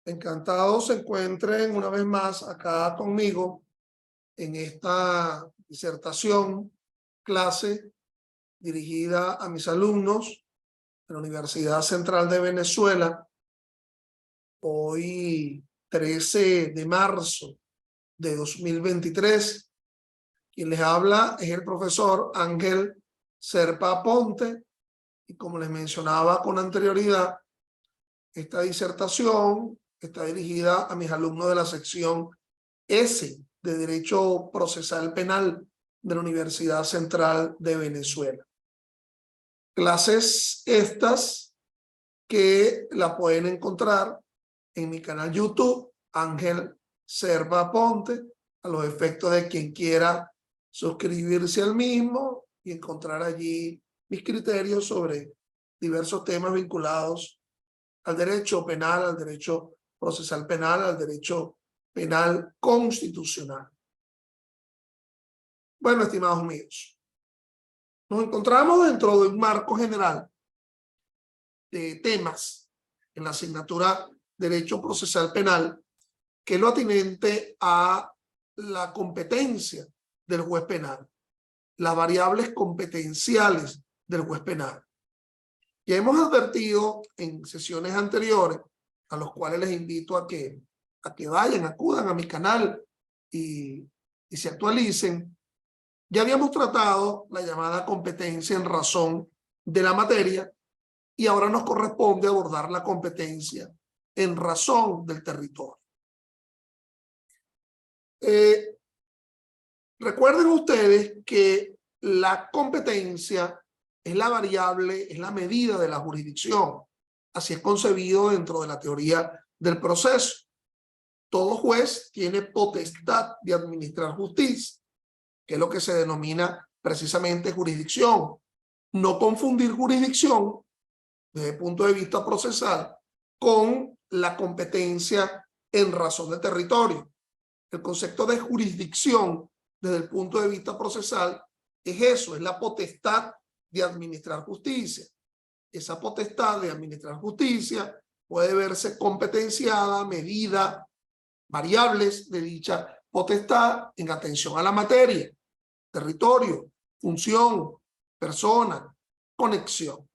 Encantado se encuentren una vez más acá conmigo en esta disertación, clase dirigida a mis alumnos de la Universidad Central de Venezuela. Hoy, 13 de marzo de 2023, quien les habla es el profesor Ángel Serpa Aponte, y como les mencionaba con anterioridad, esta disertación está dirigida a mis alumnos de la sección S de Derecho Procesal Penal de la Universidad Central de Venezuela. Clases estas que la pueden encontrar en mi canal YouTube, Ángel Serpa Aponte, a los efectos de quien quiera suscribirse al mismo y encontrar allí mis criterios sobre diversos temas vinculados al derecho penal, al derecho procesal penal, al derecho penal constitucional. Bueno, estimados míos, nos encontramos dentro de un marco general de temas en la asignatura Derecho Procesal Penal, que es lo atinente a la competencia del juez penal, las variables competenciales del juez penal. Ya hemos advertido en sesiones anteriores, a los cuales les invito a que vayan, acudan a mi canal y se actualicen. Ya habíamos tratado la llamada competencia en razón de la materia y ahora nos corresponde abordar la competencia en razón del territorio. Recuerden ustedes que la competencia es la variable, es la medida de la jurisdicción. Así es concebido dentro de la teoría del proceso. Todo juez tiene potestad de administrar justicia, que es lo que se denomina precisamente jurisdicción. No confundir jurisdicción desde el punto de vista procesal con la competencia en razón de territorio. El concepto de jurisdicción desde el punto de vista procesal es eso, es la potestad de administrar justicia. Esa potestad de administrar justicia puede verse competenciada, medida, variables de dicha potestad en atención a la materia, territorio, función, persona, conexión.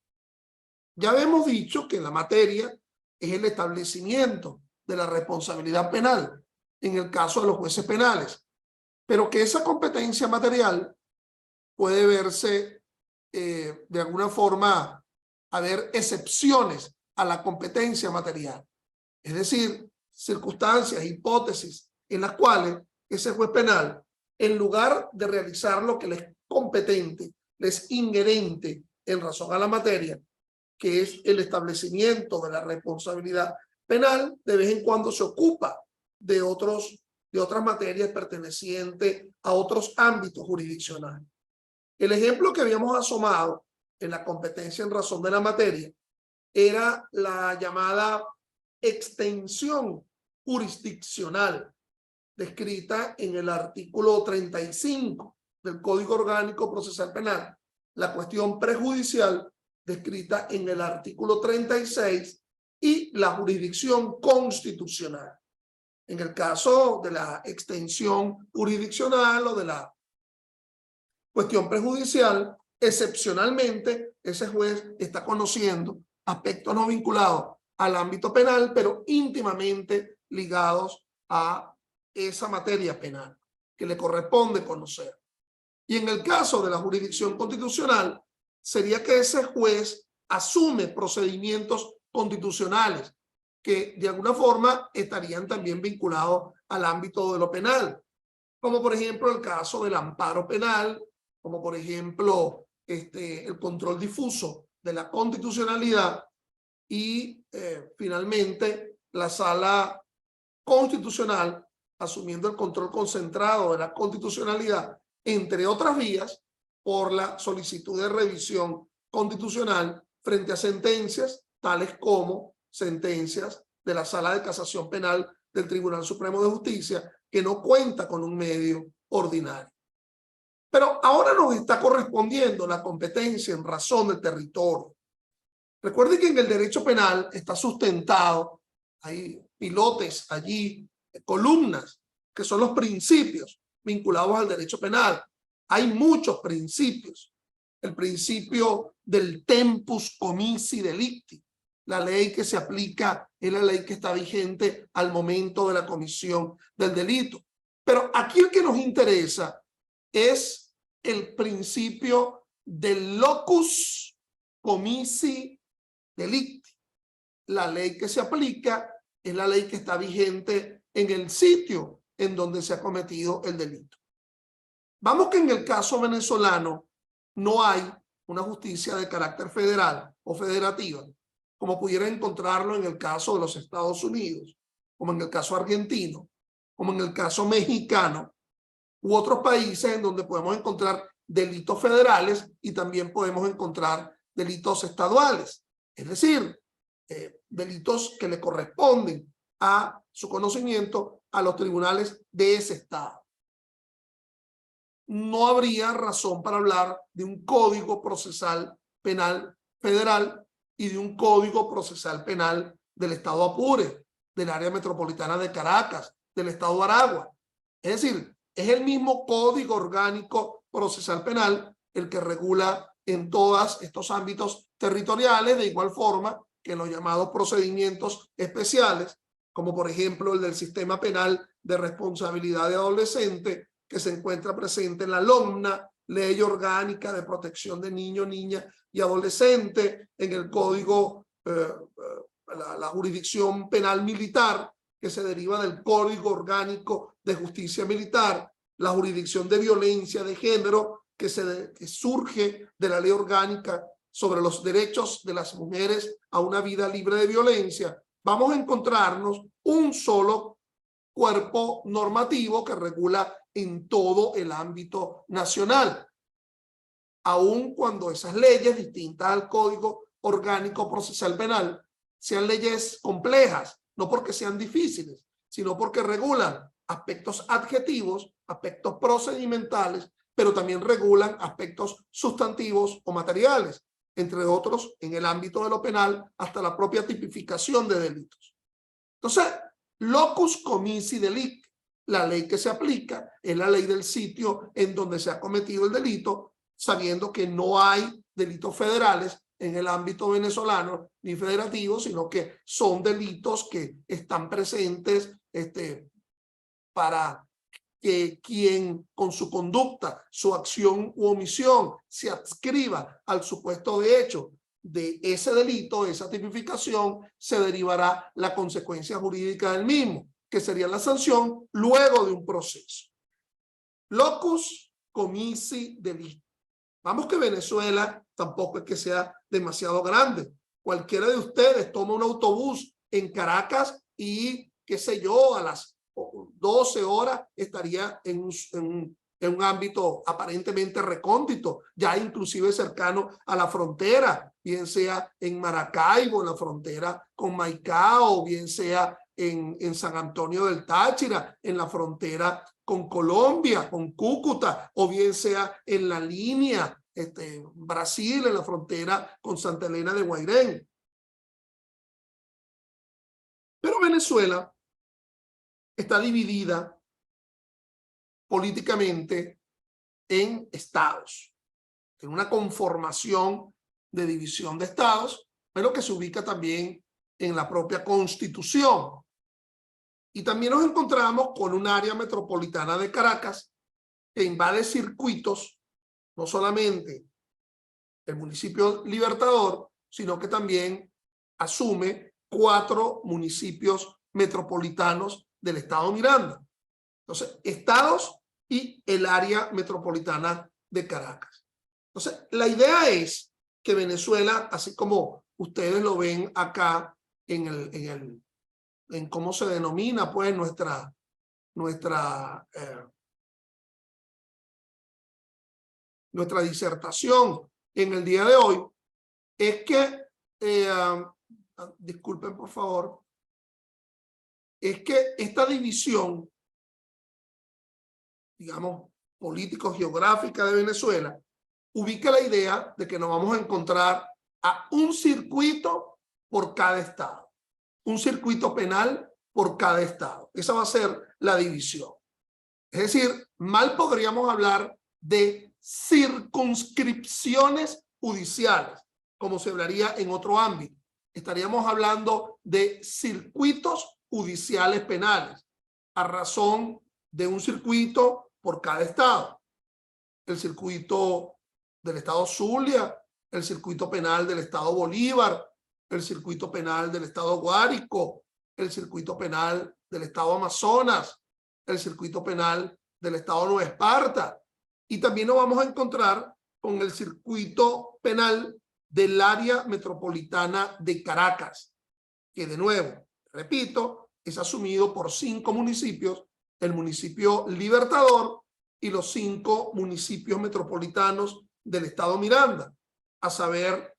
Ya hemos dicho que la materia es el establecimiento de la responsabilidad penal en el caso de los jueces penales, pero que esa competencia material puede verse de alguna forma, haber excepciones a la competencia material, es decir, circunstancias, hipótesis en las cuales ese juez penal, en lugar de realizar lo que le es competente, le es inherente en razón a la materia, que es el establecimiento de la responsabilidad penal, de vez en cuando se ocupa de otras materias pertenecientes a otros ámbitos jurisdiccionales. El ejemplo que habíamos asomado en la competencia en razón de la materia era la llamada extensión jurisdiccional, descrita en el artículo 35 del Código Orgánico Procesal Penal, la cuestión prejudicial descrita en el artículo 36 y la jurisdicción constitucional. En el caso de la extensión jurisdiccional o de la cuestión prejudicial, excepcionalmente ese juez está conociendo aspectos no vinculados al ámbito penal, pero íntimamente ligados a esa materia penal que le corresponde conocer. Y en el caso de la jurisdicción constitucional, sería que ese juez asume procedimientos constitucionales que de alguna forma estarían también vinculados al ámbito de lo penal, como por ejemplo el caso del amparo penal, como por ejemplo el control difuso de la constitucionalidad y finalmente la sala constitucional asumiendo el control concentrado de la constitucionalidad, entre otras vías, por la solicitud de revisión constitucional frente a sentencias tales como sentencias de la Sala de Casación Penal del Tribunal Supremo de Justicia, que no cuenta con un medio ordinario. Pero ahora nos está correspondiendo la competencia en razón del territorio. Recuerden que en el derecho penal está sustentado hay pilotes allí, columnas, que son los principios vinculados al derecho penal. Hay muchos principios. El principio del tempus comissi delicti, la ley que se aplica es la ley que está vigente al momento de la comisión del delito. Pero aquí el que nos interesa es el principio del locus comissi delicti. La ley que se aplica es la ley que está vigente en el sitio en donde se ha cometido el delito. Vamos que en el caso venezolano no hay una justicia de carácter federal o federativa, como pudiera encontrarlo en el caso de los Estados Unidos, como en el caso argentino, como en el caso mexicano, u otros países en donde podemos encontrar delitos federales y también podemos encontrar delitos estaduales, es decir, delitos que le corresponden a su conocimiento a los tribunales de ese estado. No habría razón para hablar de un código procesal penal federal y de un código procesal penal del estado Apure, del área metropolitana de Caracas, del estado Aragua. Es decir, es el mismo código orgánico procesal penal el que regula en todos estos ámbitos territoriales, de igual forma que en los llamados procedimientos especiales, como por ejemplo el del sistema penal de responsabilidad de adolescente, que se encuentra presente en la LOMNA, Ley Orgánica de Protección de Niños, Niñas y Adolescentes, en el Código, la jurisdicción penal militar, que se deriva del Código Orgánico de Justicia Militar, la jurisdicción de violencia de género, que surge de la Ley Orgánica sobre los derechos de las mujeres a una vida libre de violencia. Vamos a encontrarnos un solo cuerpo normativo que regula en todo el ámbito nacional, aun cuando esas leyes distintas al Código Orgánico Procesal Penal sean leyes complejas, no porque sean difíciles, sino porque regulan aspectos adjetivos, aspectos procedimentales, pero también regulan aspectos sustantivos o materiales, entre otros en el ámbito de lo penal hasta la propia tipificación de delitos. Entonces, locus comissi delicti, la ley que se aplica es la ley del sitio en donde se ha cometido el delito, sabiendo que no hay delitos federales en el ámbito venezolano ni federativo, sino que son delitos que están presentes para que quien con su conducta, su acción u omisión se adscriba al supuesto de hecho de ese delito, de esa tipificación, se derivará la consecuencia jurídica del mismo, que sería la sanción luego de un proceso. Locus comissi delicti. Vamos que Venezuela tampoco es que sea demasiado grande. Cualquiera de ustedes toma un autobús en Caracas y, qué sé yo, a las 12 horas estaría en un ámbito aparentemente recóndito, ya inclusive cercano a la frontera, bien sea en Maracaibo, en la frontera con Maicao, bien sea en San Antonio del Táchira, en la frontera con Colombia, con Cúcuta, o bien sea en la línea Brasil, en la frontera con Santa Elena de Guairén. Pero Venezuela está dividida políticamente en estados, en una conformación de división de estados, pero que se ubica también en la propia Constitución. Y también nos encontramos con un área metropolitana de Caracas que invade circuitos, no solamente el municipio Libertador, sino que también asume 4 municipios metropolitanos del estado Miranda. Entonces, estados y el área metropolitana de Caracas. Entonces, la idea es que Venezuela, así como ustedes lo ven acá en cómo se denomina pues nuestra disertación en el día de hoy, es que, disculpen por favor, es que esta división, digamos, político-geográfica de Venezuela, ubica la idea de que nos vamos a encontrar a un circuito por cada estado. un circuito penal por cada estado. Esa va a ser la división. Es decir, mal podríamos hablar de circunscripciones judiciales, como se hablaría en otro ámbito. Estaríamos hablando de circuitos judiciales penales, a razón de un circuito por cada estado. El circuito del estado Zulia, el circuito penal del estado Bolívar, el circuito penal del estado Guárico, el circuito penal del estado Amazonas, el circuito penal del estado Nueva Esparta, y también nos vamos a encontrar con el circuito penal del área metropolitana de Caracas, que de nuevo, repito, es asumido por 5 municipios, el municipio Libertador y los 5 municipios metropolitanos del estado Miranda, a saber,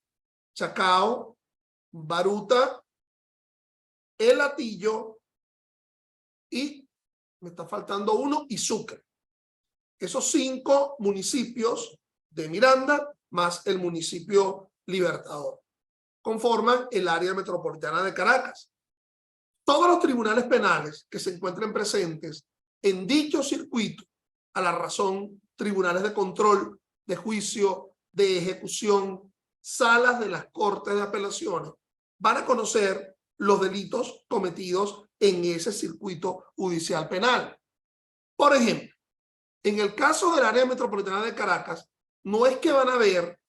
Chacao, Baruta, El Hatillo y, me está faltando uno, y Sucre. Esos 5 municipios de Miranda más el municipio Libertador conforman el área metropolitana de Caracas. Todos los tribunales penales que se encuentren presentes en dicho circuito, a la razón, tribunales de control, de juicio, de ejecución, salas de las cortes de apelaciones, van a conocer los delitos cometidos en ese circuito judicial penal. Por ejemplo, en el caso del área metropolitana de Caracas, no es que van a haber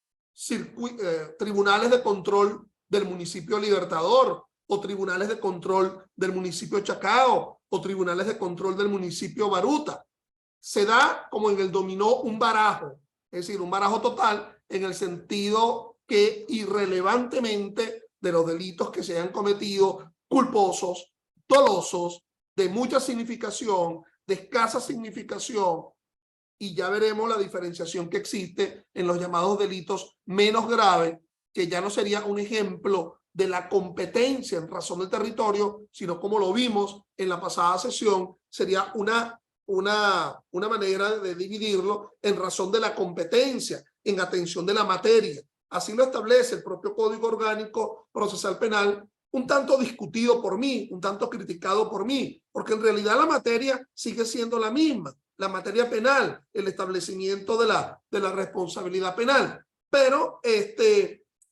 tribunales de control del municipio Libertador o tribunales de control del municipio Chacao o tribunales de control del municipio Baruta. Se da como en el dominó un barajo, es decir, un barajo total en el sentido que irrelevantemente de los delitos que se hayan cometido, culposos, dolosos, de mucha significación, de escasa significación, y ya veremos la diferenciación que existe en los llamados delitos menos graves, que ya no sería un ejemplo de la competencia en razón del territorio, sino como lo vimos en la pasada sesión, sería una manera de dividirlo en razón de la competencia, en atención de la materia. Así lo establece el propio Código Orgánico Procesal Penal, un tanto discutido por mí, un tanto criticado por mí, porque en realidad la materia sigue siendo la misma, la materia penal, el establecimiento de la responsabilidad penal, pero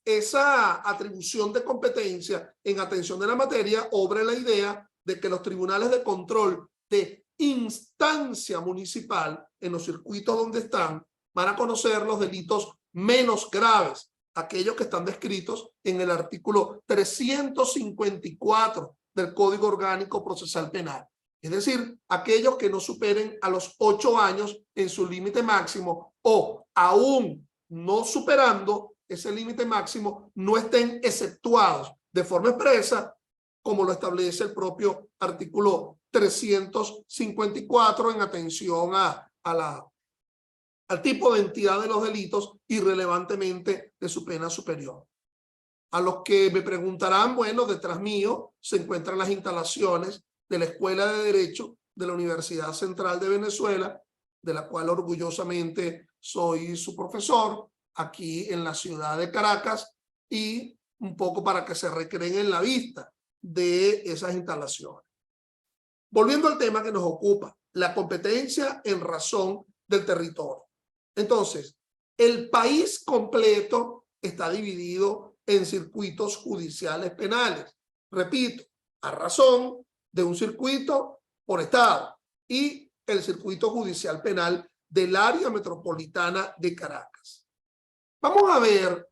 esa atribución de competencia en atención de la materia obra la idea de que los tribunales de control de instancia municipal en los circuitos donde están van a conocer los delitos menos graves, aquellos que están descritos en el artículo 354 del Código Orgánico Procesal Penal. Es decir, aquellos que no superen a los 8 años en su límite máximo o aún no superando ese límite máximo no estén exceptuados de forma expresa como lo establece el propio artículo 354 en atención al tipo de entidad de los delitos irrelevantemente de su pena superior. A los que me preguntarán, bueno, detrás mío se encuentran las instalaciones de la Escuela de Derecho de la Universidad Central de Venezuela, de la cual orgullosamente soy su profesor, aquí en la ciudad de Caracas, y un poco para que se recreen en la vista de esas instalaciones. Volviendo al tema que nos ocupa, la competencia en razón del territorio. Entonces, el país completo está dividido en circuitos judiciales penales. Repito, a razón de un circuito por estado y el circuito judicial penal del área metropolitana de Caracas. Vamos a ver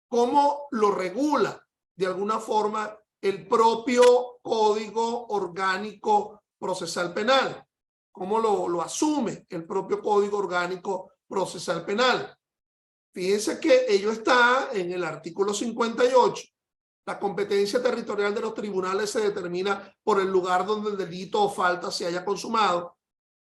cómo lo regula de alguna forma el propio Código Orgánico Procesal Penal, cómo lo asume el propio Código Orgánico Procesal Penal. Fíjense que ello está en el artículo 58. La competencia territorial de los tribunales se determina por el lugar donde el delito o falta se haya consumado.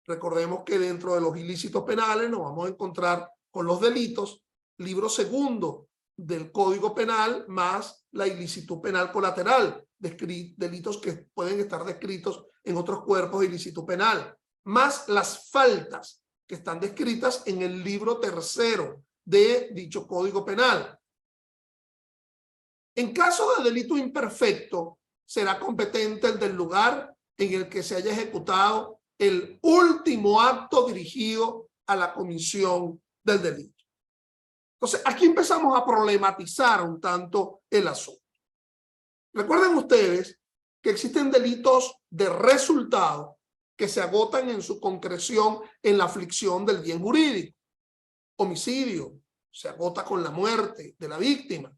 Recordemos que dentro de los ilícitos penales nos vamos a encontrar con los delitos, libro segundo del Código Penal, más la ilicitud penal colateral, delitos que pueden estar descritos en otros cuerpos de ilicitud penal, más las faltas que están descritas en el libro tercero de dicho Código Penal. En caso de delito imperfecto, será competente el del lugar en el que se haya ejecutado el último acto dirigido a la comisión del delito. Entonces, aquí empezamos a problematizar un tanto el asunto. Recuerden ustedes que existen delitos de resultado que se agotan en su concreción en la aflicción del bien jurídico. Homicidio se agota con la muerte de la víctima,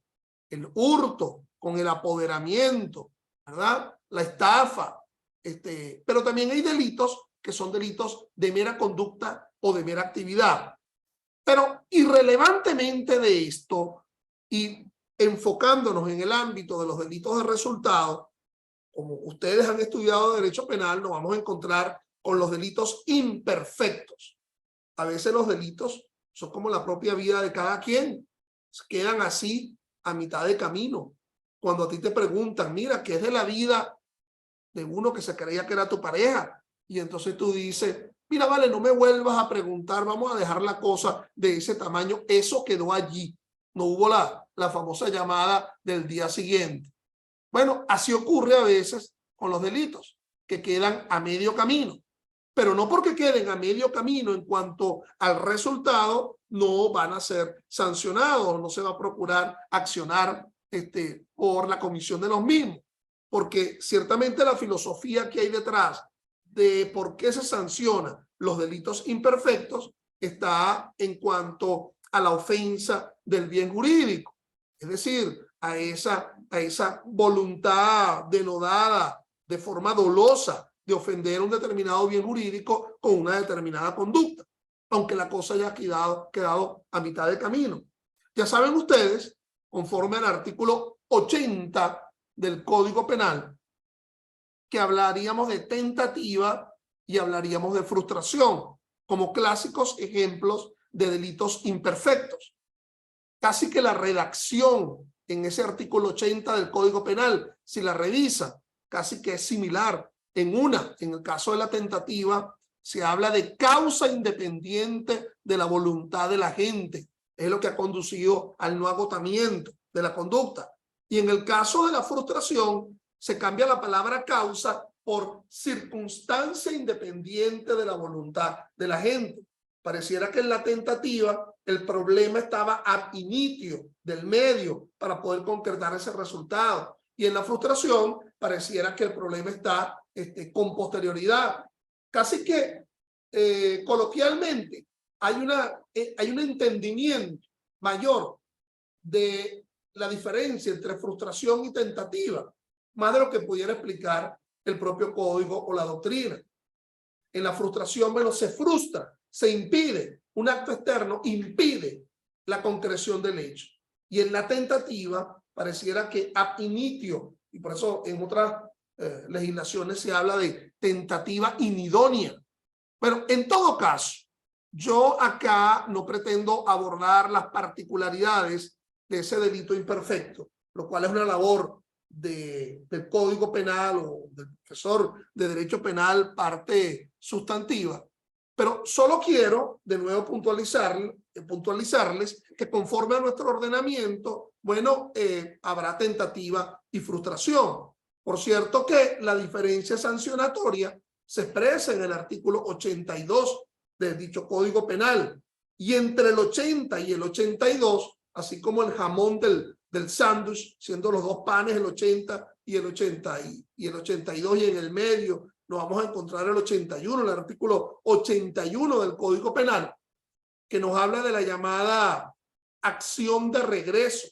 el hurto con el apoderamiento, ¿verdad? La estafa, pero también hay delitos que son delitos de mera conducta o de mera actividad. Pero irrelevantemente de esto y enfocándonos en el ámbito de los delitos de resultado, como ustedes han estudiado derecho penal, nos vamos a encontrar con los delitos imperfectos. A veces los delitos son como la propia vida de cada quien, quedan así a mitad de camino. Cuando a ti te preguntan, mira, ¿qué es de la vida de uno que se creía que era tu pareja? Y entonces tú dices, mira, vale, no me vuelvas a preguntar, vamos a dejar la cosa de ese tamaño. Eso quedó allí. No hubo la famosa llamada del día siguiente. Bueno, así ocurre a veces con los delitos, que quedan a medio camino. Pero no porque queden a medio camino en cuanto al resultado, no van a ser sancionados, no se va a procurar accionar por la comisión de los mismos. Porque ciertamente la filosofía que hay detrás de por qué se sancionan los delitos imperfectos está en cuanto a la ofensa del bien jurídico, es decir, a esa voluntad denodada de forma dolosa de ofender un determinado bien jurídico con una determinada conducta, aunque la cosa haya quedado a mitad de camino. Ya saben ustedes, conforme al artículo 80 del Código Penal, que hablaríamos de tentativa y hablaríamos de frustración como clásicos ejemplos de delitos imperfectos. Casi que la redacción en ese artículo 80 del Código Penal, si la revisa, casi que es similar. En el caso de la tentativa, se habla de causa independiente de la voluntad de la gente. Es lo que ha conducido al no agotamiento de la conducta. Y en el caso de la frustración, se cambia la palabra causa por circunstancia independiente de la voluntad de la gente. Pareciera que en la tentativa el problema estaba ab initio del medio para poder concretar ese resultado. Y en la frustración pareciera que el problema está con posterioridad. Casi que coloquialmente hay un entendimiento mayor de la diferencia entre frustración y tentativa, más de lo que pudiera explicar el propio código o la doctrina. En la frustración, bueno, se frustra, se impide, un acto externo impide la concreción del hecho. Y en la tentativa pareciera que ab initio, y por eso en otras legislaciones se habla de tentativa inidónea. Bueno, en todo caso, yo acá no pretendo abordar las particularidades de ese delito imperfecto, lo cual es una labor del Código Penal o del profesor de Derecho Penal, parte sustantiva. Pero solo quiero de nuevo puntualizarles que conforme a nuestro ordenamiento, bueno, habrá tentativa y frustración. Por cierto que la diferencia sancionatoria se expresa en el artículo 82 del dicho Código Penal. Y entre el 80 y el 82, así como el jamón del sándwich, siendo los dos panes el 80 y el 82, y en el medio nos vamos a encontrar el 81, el artículo 81 del Código Penal, que nos habla de la llamada acción de regreso,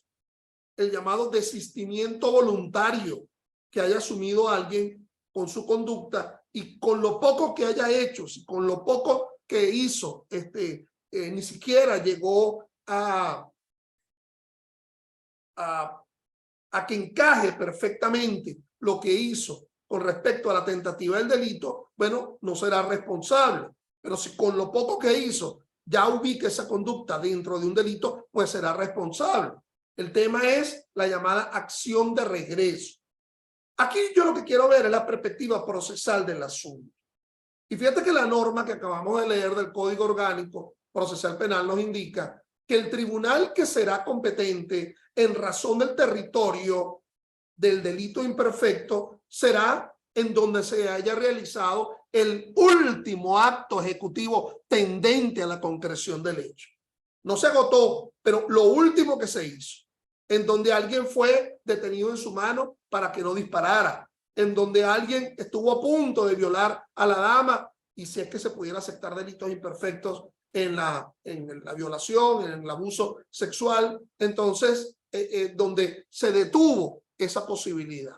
el llamado desistimiento voluntario que haya asumido alguien con su conducta y con lo poco que haya hecho, si con lo poco que hizo, ni siquiera llegó a que encaje perfectamente lo que hizo con respecto a la tentativa del delito, bueno, no será responsable. Pero si con lo poco que hizo ya ubica esa conducta dentro de un delito, pues será responsable. El tema es la llamada acción de regreso. Aquí yo lo que quiero ver es la perspectiva procesal del asunto. Y fíjate que la norma que acabamos de leer del Código Orgánico Procesal Penal nos indica que el tribunal que será competente en razón del territorio del delito imperfecto será en donde se haya realizado el último acto ejecutivo tendente a la concreción del hecho. No se agotó, pero lo último que se hizo, en donde alguien fue detenido en su mano para que no disparara, en donde alguien estuvo a punto de violar a la dama, y si es que se pudiera aceptar delitos imperfectos en la violación, en el abuso sexual, entonces donde se detuvo esa posibilidad.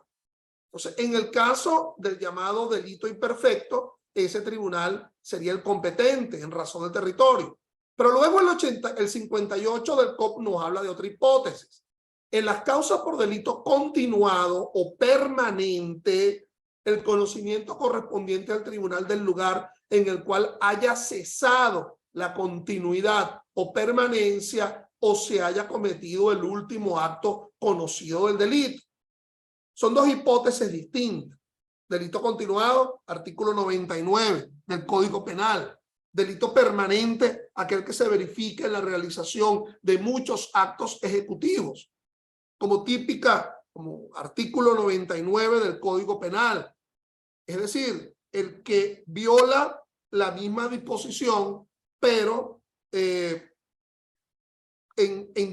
Entonces, en el caso del llamado delito imperfecto, ese tribunal sería el competente en razón del territorio. Pero luego el 58 del COP nos habla de otra hipótesis. En las causas por delito continuado o permanente, el conocimiento correspondiente al tribunal del lugar en el cual haya cesado la continuidad o permanencia o se haya cometido el último acto conocido del delito. Son dos hipótesis distintas. Delito continuado, artículo 99 del Código Penal. Delito permanente, aquel que se verifica en la realización de muchos actos ejecutivos, como artículo 99 del Código Penal. Es decir, el que viola la misma disposición, pero en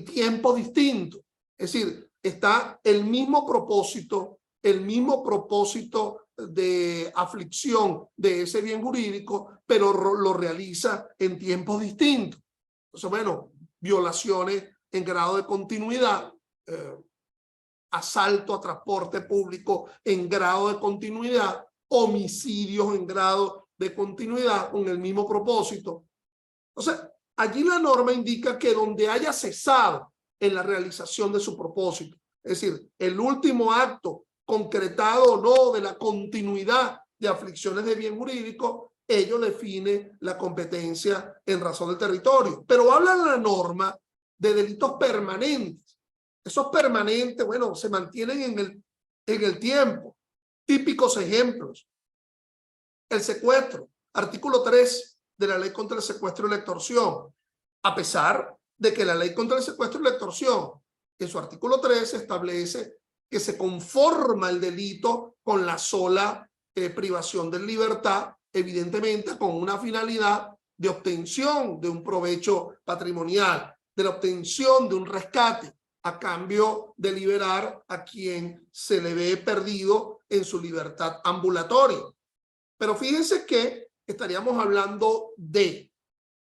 tiempo distinto. Es decir, está el mismo propósito de aflicción de ese bien jurídico, pero lo realiza en tiempos distintos. Entonces, bueno, violaciones en grado de continuidad, asalto a transporte público en grado de continuidad, homicidios en grado de continuidad con el mismo propósito. Entonces, allí la norma indica que donde haya cesado en la realización de su propósito, es decir, el último acto concretado o no de la continuidad de aflicciones de bien jurídico, ello define la competencia en razón del territorio. Pero habla la norma de delitos permanentes. Esos permanentes, bueno, se mantienen en el tiempo. Típicos ejemplos. El secuestro, artículo 3 de la Ley contra el Secuestro y la Extorsión. A pesar de que la Ley contra el Secuestro y la Extorsión, en su artículo 3, establece que se conforma el delito con la sola privación de libertad, evidentemente con una finalidad de obtención de un provecho patrimonial, de la obtención de un rescate, a cambio de liberar a quien se le ve perdido en su libertad ambulatoria. Pero fíjense que estaríamos hablando de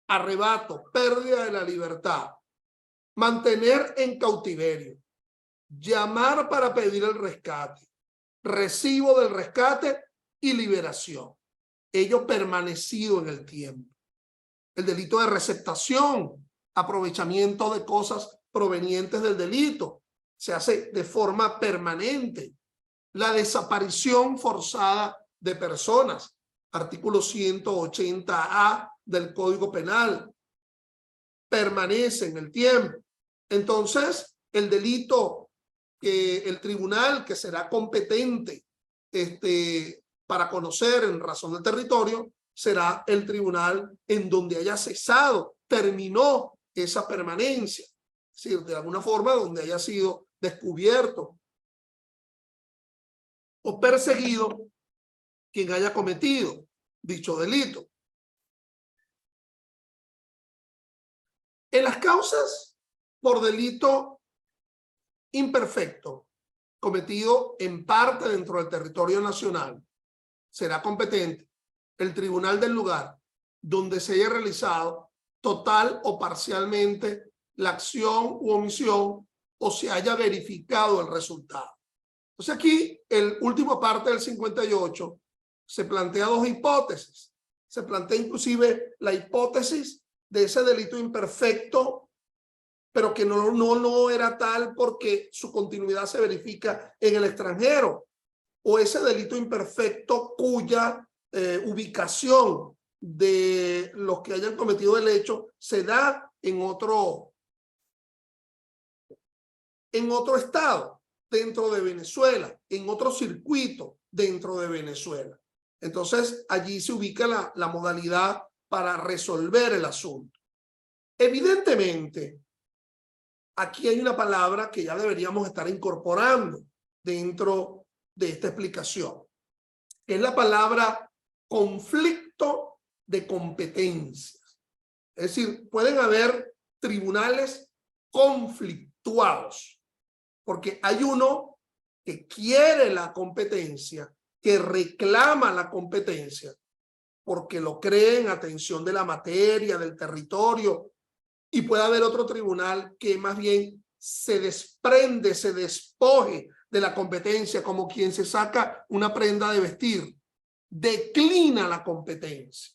arrebato, pérdida de la libertad, mantener en cautiverio, llamar para pedir el rescate, recibo del rescate y liberación. Ello permanecido en el tiempo. El delito de receptación, aprovechamiento de cosas provenientes del delito, se hace de forma permanente. La desaparición forzada de personas, artículo 180A del Código Penal, permanece en el tiempo. Entonces, el delito que el tribunal que será competente para conocer en razón del territorio será el tribunal en donde haya cesado, terminó esa permanencia. Es decir, de alguna forma donde haya sido descubierto o perseguido quien haya cometido dicho delito. En las causas por delito imperfecto cometido en parte dentro del territorio nacional, será competente el tribunal del lugar donde se haya realizado total o parcialmente la acción u omisión o se haya verificado el resultado. Entonces aquí, el último parte del 58, se plantea dos hipótesis. Se plantea inclusive la hipótesis de ese delito imperfecto, pero que no era tal porque su continuidad se verifica en el extranjero, o ese delito imperfecto cuya ubicación de los que hayan cometido el hecho se da en otro estado dentro de Venezuela, en otro circuito dentro de Venezuela. Entonces allí se ubica la modalidad para resolver el asunto. Evidentemente, aquí hay una palabra que ya deberíamos estar incorporando dentro de esta explicación. Es la palabra conflicto de competencias. Es decir, pueden haber tribunales conflictuados, porque hay uno que quiere la competencia, que reclama la competencia, porque lo cree en atención de la materia, del territorio, y puede haber otro tribunal que más bien se desprende, se despoje de la competencia, como quien se saca una prenda de vestir, declina la competencia.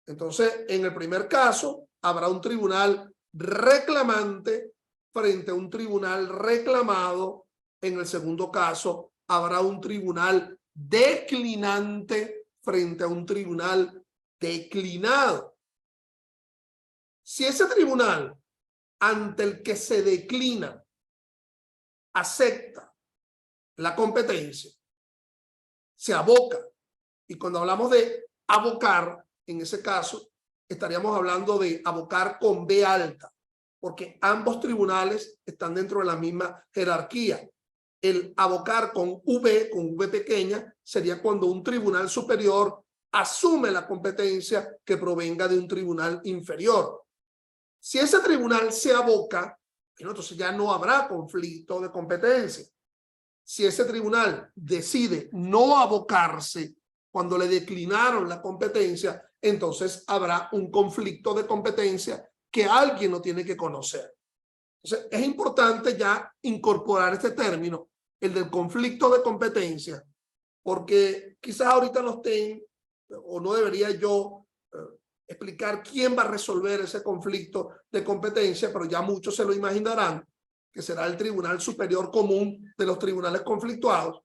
Entonces, en el primer caso, habrá un tribunal reclamante frente a un tribunal reclamado. En el segundo caso, habrá un tribunal declinante frente a un tribunal declinado. Si ese tribunal ante el que se declina acepta la competencia, se aboca, y cuando hablamos de abocar, en ese caso estaríamos hablando de abocar con B alta, porque ambos tribunales están dentro de la misma jerarquía. El abocar con V pequeña, sería cuando un tribunal superior asume la competencia que provenga de un tribunal inferior. Si ese tribunal se aboca, entonces ya no habrá conflicto de competencia. Si ese tribunal decide no abocarse cuando le declinaron la competencia, entonces habrá un conflicto de competencia que alguien no tiene que conocer. Entonces, es importante ya incorporar este término, el del conflicto de competencia, porque quizás ahorita no estén, o no debería yo explicar quién va a resolver ese conflicto de competencia, pero ya muchos se lo imaginarán, que será el Tribunal Superior Común de los tribunales conflictuados.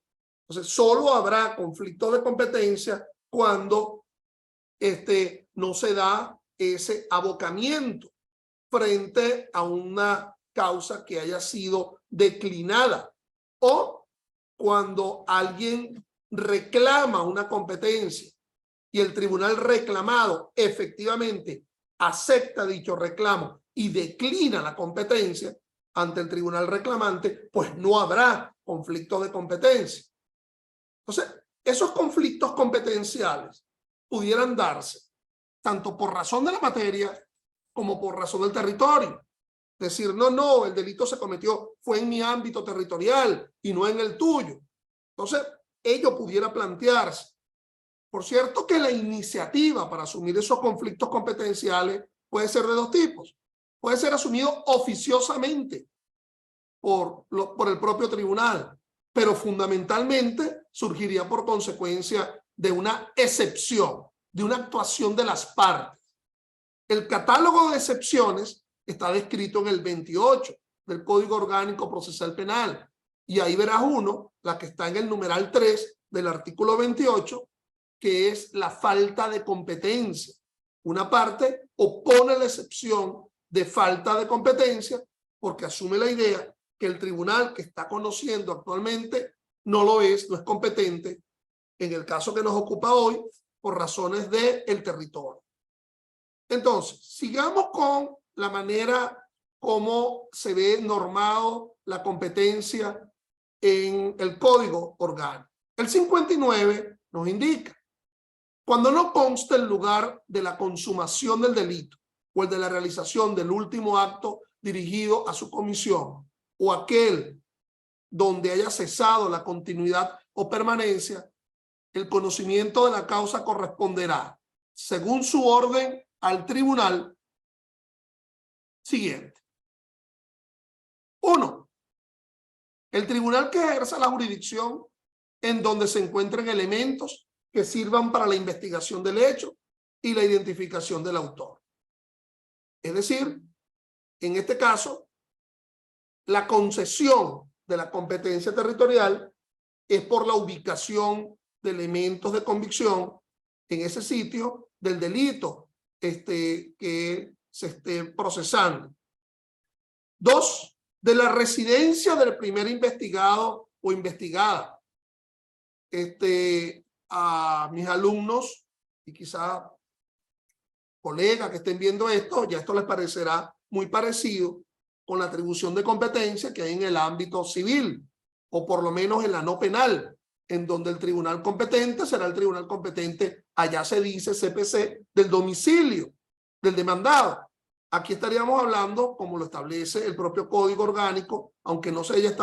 Entonces, solo habrá conflicto de competencia cuando no se da ese abocamiento frente a una causa que haya sido declinada, o cuando alguien reclama una competencia y el tribunal reclamado efectivamente acepta dicho reclamo y declina la competencia ante el tribunal reclamante, pues no habrá conflicto de competencia. Entonces, esos conflictos competenciales pudieran darse tanto por razón de la materia como por razón del territorio. Decir, no, el delito se cometió, fue en mi ámbito territorial y no en el tuyo. Entonces, ello pudiera plantearse. Por cierto que la iniciativa para asumir esos conflictos competenciales puede ser de dos tipos. Puede ser asumido oficiosamente por el propio tribunal, pero fundamentalmente surgiría por consecuencia de una excepción, de una actuación de las partes. El catálogo de excepciones está descrito en el 28 del Código Orgánico Procesal Penal, y ahí verás la que está en el numeral 3 del artículo 28, que es la falta de competencia. Una parte opone la excepción de falta de competencia porque asume la idea que el tribunal que está conociendo actualmente no es competente, en el caso que nos ocupa hoy, por razones del territorio. Entonces, sigamos con la manera como se ve normado la competencia en el Código Orgánico. El 59 nos indica: cuando no consta el lugar de la consumación del delito o el de la realización del último acto dirigido a su comisión, o aquel donde haya cesado la continuidad o permanencia, el conocimiento de la causa corresponderá, según su orden, al tribunal siguiente. 1. El tribunal que ejerza la jurisdicción en donde se encuentren elementos que sirvan para la investigación del hecho y la identificación del autor. Es decir, en este caso, la concesión de la competencia territorial es por la ubicación de elementos de convicción en ese sitio del delito que se esté procesando. 2. De la residencia del primer investigado o investigada. A mis alumnos y quizá colegas que estén viendo esto, ya esto les parecerá muy parecido con la atribución de competencia que hay en el ámbito civil o por lo menos en la no penal, en donde el tribunal competente será el tribunal competente, allá se dice CPC, del domicilio del demandado. Aquí estaríamos hablando, como lo establece el propio Código Orgánico, aunque no se haya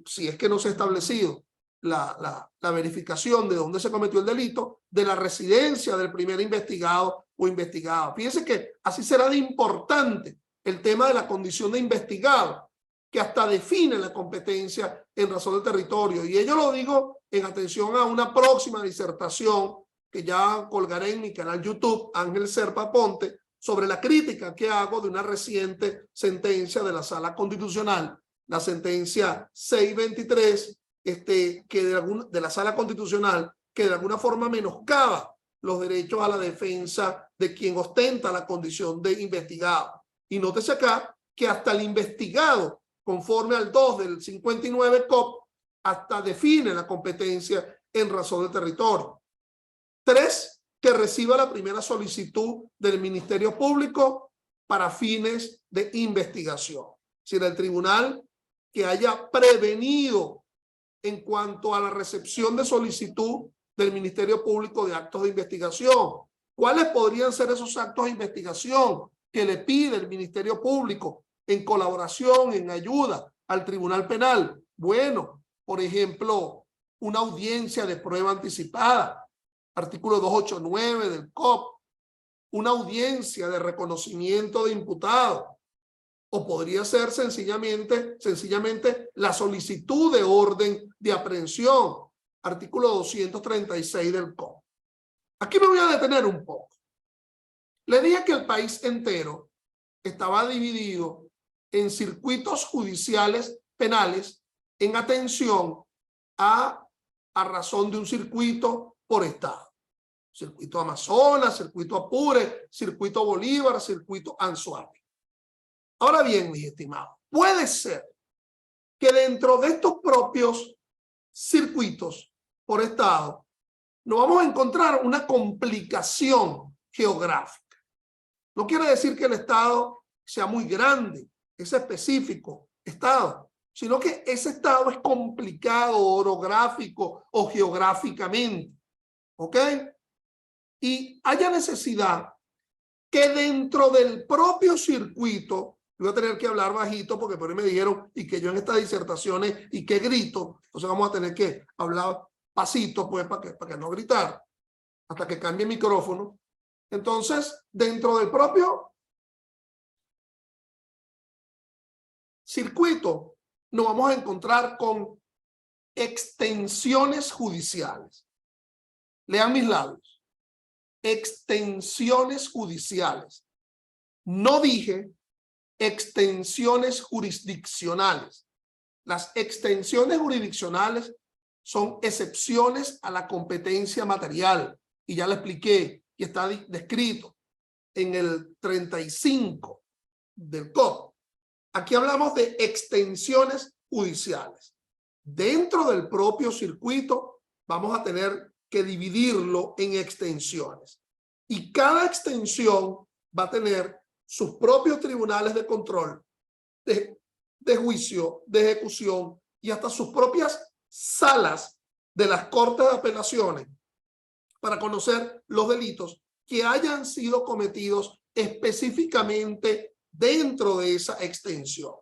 si es que no se ha establecido la verificación de dónde se cometió el delito, de la residencia del primer investigado o investigada. Fíjense que así será de importante el tema de la condición de investigado, que hasta define la competencia en razón del territorio. Y ello lo digo en atención a una próxima disertación que ya colgaré en mi canal YouTube, Ángel Serpa Ponte, sobre la crítica que hago de una reciente sentencia de la Sala Constitucional, la sentencia 623, de la Sala Constitucional, que de alguna forma menoscaba los derechos a la defensa de quien ostenta la condición de investigado. Y nótese acá que hasta el investigado, conforme al 2 del 59 COP, hasta define la competencia en razón del territorio. 3, que reciba la primera solicitud del Ministerio Público para fines de investigación. Es decir, el tribunal que haya prevenido en cuanto a la recepción de solicitud del Ministerio Público de actos de investigación. ¿Cuáles podrían ser esos actos de investigación que le pide el Ministerio Público en colaboración, en ayuda al Tribunal Penal? Bueno, por ejemplo, una audiencia de prueba anticipada, artículo 289 del COP, una audiencia de reconocimiento de imputado, o podría ser sencillamente la solicitud de orden de aprehensión, artículo 236 del COP. Aquí me voy a detener un poco. Le dije que el país entero estaba dividido en circuitos judiciales penales en atención a razón de un circuito por estado. Circuito Amazonas, circuito Apure, circuito Bolívar, circuito Anzoátegui. Ahora bien, mis estimados, puede ser que dentro de estos propios circuitos por estado nos vamos a encontrar una complicación geográfica. No quiere decir que el estado sea muy grande, es específico estado, sino que ese estado es complicado orográfico o geográficamente. ¿Ok? Y haya necesidad que dentro del propio circuito, voy a tener que hablar bajito porque por ahí me dijeron y que yo en estas disertaciones y que grito, entonces vamos a tener que hablar pasito pues para que no gritar, hasta que cambie el micrófono. Entonces, dentro del propio circuito nos vamos a encontrar con extensiones judiciales. Lean mis labios. Extensiones judiciales. No dije extensiones jurisdiccionales. Las extensiones jurisdiccionales son excepciones a la competencia material. Y ya le expliqué y está descrito en el 35 del COP. Aquí hablamos de extensiones judiciales. Dentro del propio circuito vamos a tener que dividirlo en extensiones. Y cada extensión va a tener sus propios tribunales de control, de juicio, de ejecución y hasta sus propias salas de las Cortes de Apelaciones para conocer los delitos que hayan sido cometidos específicamente dentro de esa extensión.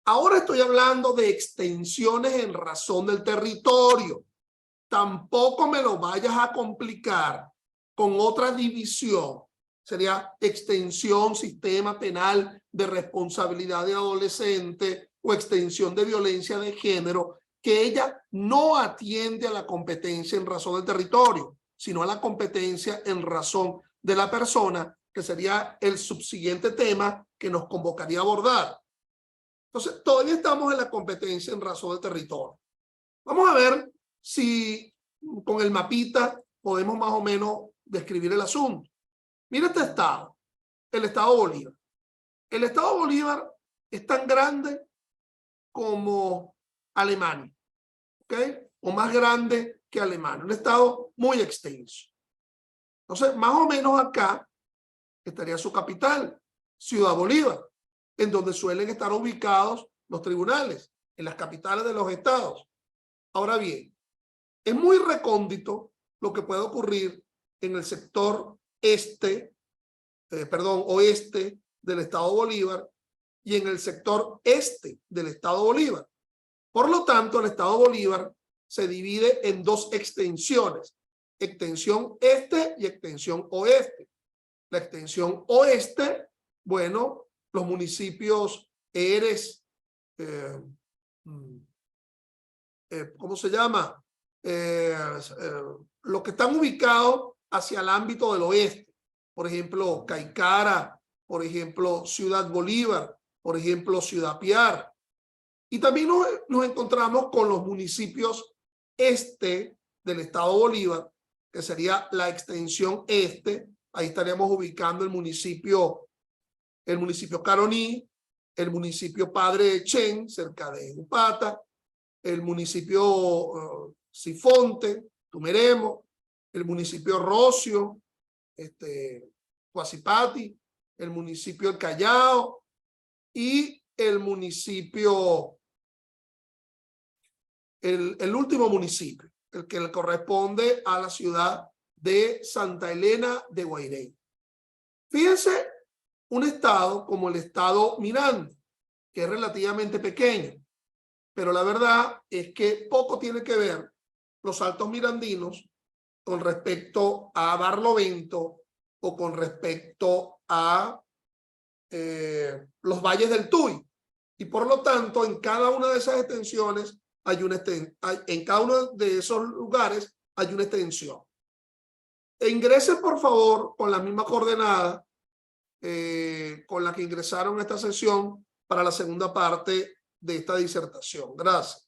Ahora estoy hablando de extensiones en razón del territorio. Tampoco me lo vayas a complicar con otra división. Sería extensión sistema penal de responsabilidad de adolescente o extensión de violencia de género, que ella no atiende a la competencia en razón del territorio, sino a la competencia en razón de la persona, que sería el subsiguiente tema que nos convocaría a abordar. Entonces, todavía estamos en la competencia en razón del territorio. Vamos a ver si con el mapita podemos más o menos describir el asunto. Mira este estado, el estado Bolívar. El estado Bolívar es tan grande como Alemania, ¿ok? O más grande que Alemania, un estado muy extenso. Entonces, más o menos acá estaría su capital, Ciudad Bolívar, en donde suelen estar ubicados los tribunales. en las capitales de los estados. Ahora bien, es muy recóndito lo que puede ocurrir en el sector oeste del estado Bolívar y en el sector este del estado Bolívar. Por lo tanto, el estado Bolívar se divide en dos extensiones, extensión este y extensión oeste. La extensión oeste, bueno, los municipios Eres, ¿cómo se llama? Los que están ubicados hacia el ámbito del oeste, por ejemplo, Caicara, por ejemplo, Ciudad Bolívar, por ejemplo, Ciudad Piar. Y también nos encontramos con los municipios este del estado Bolívar, que sería la extensión este. Ahí estaríamos ubicando el municipio Caroní, el municipio Padre Echén, cerca de Upata, el municipio Sifonte, Tumeremo, el municipio Rocio, Huacipati, el municipio El Callao y el municipio, el último municipio, el que le corresponde a la ciudad de Santa Elena de Guairén. Fíjense, un estado como el estado Miranda, que es relativamente pequeño, pero la verdad es que poco tiene que ver los altos mirandinos con respecto a Barlovento o con respecto a los valles del Tuy. Y por lo tanto, en cada una de esas extensiones en cada uno de esos lugares hay una extensión. Ingresen, por favor, con la misma coordenada con la que ingresaron a esta sesión para la segunda parte de esta disertación. Gracias.